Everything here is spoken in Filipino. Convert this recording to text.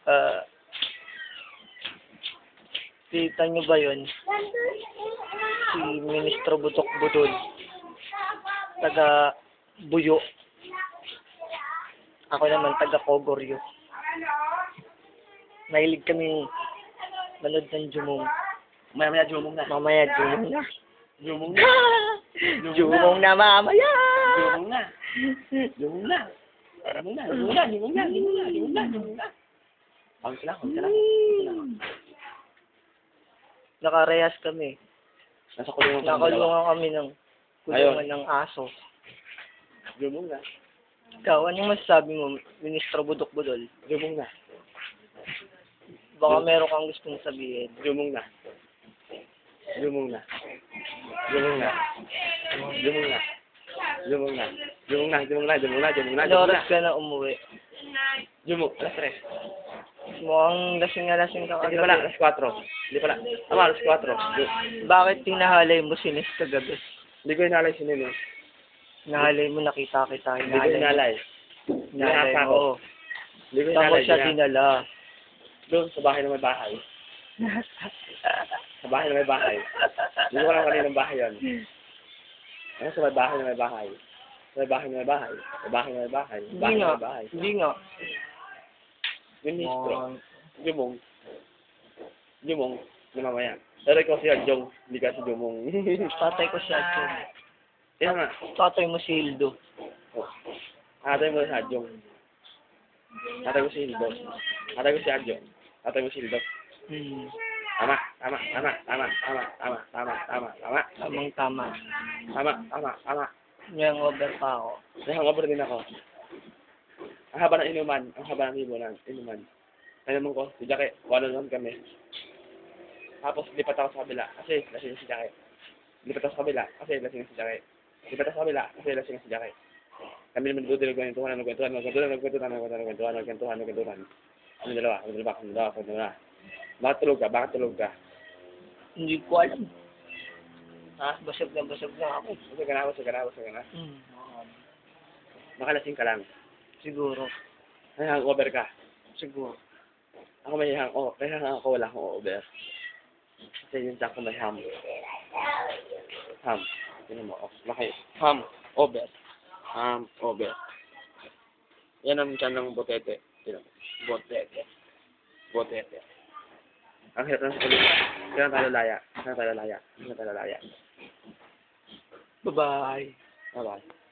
Ah, kita nyo ba yun? Si Ministro Butok Budol. Taga Buyo. Ako naman, taga Kogoryo. Mahilig kami manood ng Jumong. Mamaya Jumong na. Mamaya, Jumong na. Jumong na. Jumong na mamaya! Jumong na. Jumong na. Jumong na. Jumong na. Jumong na. Jumong na. Jumong na. Jumong na. Huwag ka lang. Huwag ka lang. Nakarehas kami. Nasa kulungan kami dalawa. Nakulungan kami ng kulungan ng aso. Jumong na. Ikaw, anong masasabi mo, Ministro Budok Budol? Jumong na. Baka meron kang gustong sabihin. Jumong na. Jumong na. Jumong na. Jumong na. Jumong na. Jumong na. Jumong na. Jumong na. Jumong na. Ano oras ka na umuwi? Jumong. Alas 3. Mukhang lasing na lasing ka Hindi pala. Alas 4. Hindi pala. Tama, alas 4. Bakit tinahalay mo sinis kagabi? Hindi ko inalay sinino. Nahalay mo, nakita kita. Hindi ko inalay. Nahalay Nakasa mo. ko. Hindi ko Saan mo inalay. siya dinala? Doon, sa bahay na may bahay. Sa bahay na may bahay. Hindi ko alam kaninong bahay yun. Ano sa may bahay na may bahay? Sa may bahay na may bahay. Sa bahay na may bahay. Hindi nga. Hindi nga. Ministro. Jumong. Jumong. Na mamaya. Pero ikaw si Adjong. Hindi ka si Jumong. Tatay ko si Adjong. Kaya nga. Tatay mo si Hildo. Oh. Tatay mo si Adjong. Tatay ko si Hildo. Tatay ko si Adjong. Tatay mo si Hildo. Tama. Tama. Tama. Tama. Tama. Tama. Tama. Tama. Tama. Tamang tama. Tama. Tama. Tama. Ngayong over pa ako. Hangover din ako. Ang haba ng inuman. Ang haba ng inuman. Ano naman ko, si Jackie, wala naman kami. Tapos, lipat ako sa kabila, kasi lasing si Jackie. Lipat ako sa kabila, kasi lasing si Jackie. Lipat ako sa kabila, kasi lasing si Jackie. Kami naman dito, nagkwentuhan. Ano dalawa? Bakit tulog ka? Hindi ko alam. Basag na ako. Basag ka na. Makalasing ka lang. Siguro. May hangover ka. Siguro. Ako may ako wala akong over. Kasi yung ko may ham. Ham. Yun mo. Laki. Ham. Over. Ham. Over. Yan ang tiyan ng botete. Botete. Ang hirap ng sabi. Kaya tayo laya. Bye-bye. Bye-bye.